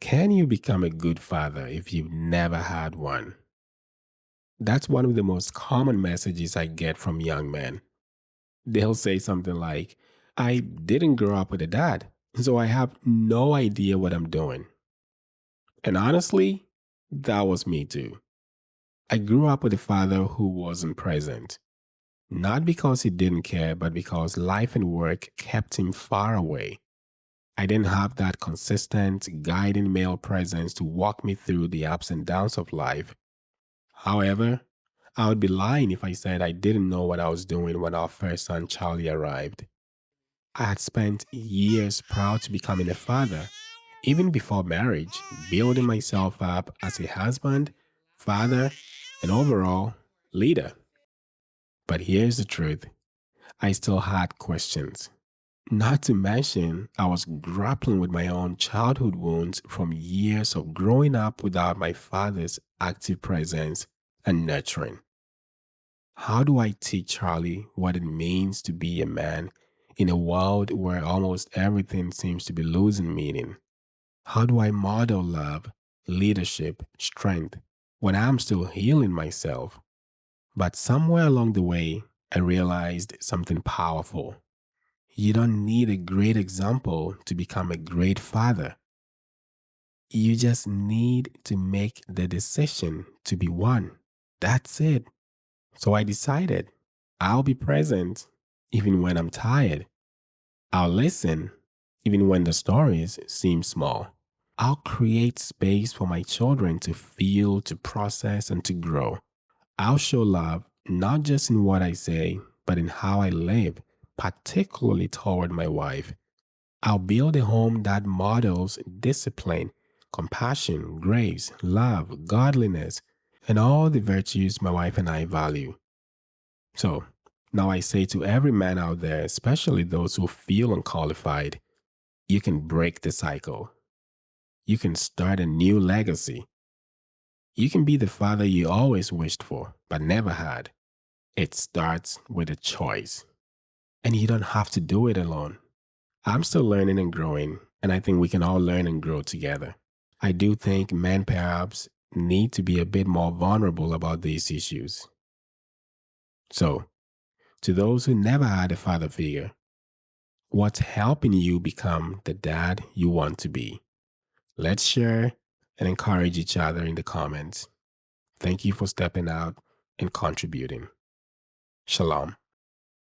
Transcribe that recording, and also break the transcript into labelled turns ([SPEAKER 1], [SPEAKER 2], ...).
[SPEAKER 1] Can you become a good father if you've never had one? That's one of the most common messages I get from young men. They'll say something like, I didn't grow up with a dad, so I have no idea what I'm doing. And honestly, that was me too. I grew up with a father who wasn't present, not because he didn't care, but because life and work kept him far away. I didn't have that consistent, guiding male presence to walk me through the ups and downs of life. However, I would be lying if I said I didn't know what I was doing when our first son Charlie arrived. I had spent years prior to becoming a father, even before marriage, building myself up as a husband, father, and overall leader. But here's the truth, I still had questions. Not to mention, I was grappling with my own childhood wounds from years of growing up without my father's active presence and nurturing. How do I teach Charlie what it means to be a man in a world where almost everything seems to be losing meaning? How do I model love, leadership, strength when I'm still healing myself? But somewhere along the way, I realized something powerful. You don't need a great example to become a great father. You just need to make the decision to be one. That's it. So I decided I'll be present even when I'm tired. I'll listen even when the stories seem small. I'll create space for my children to feel, to process, and to grow. I'll show love not just in what I say, but in how I live, particularly toward my wife. I'll build a home that models discipline, compassion, grace, love, godliness, and all the virtues my wife and I value. So, now I say to every man out there, especially those who feel unqualified, you can break the cycle. You can start a new legacy. You can be the father you always wished for, but never had. It starts with a choice. And you don't have to do it alone. I'm still learning and growing, and I think we can all learn and grow together. I do think men perhaps need to be a bit more vulnerable about these issues. So, to those who never had a father figure, what's helping you become the dad you want to be? Let's share and encourage each other in the comments. Thank you for stepping out and contributing. Shalom.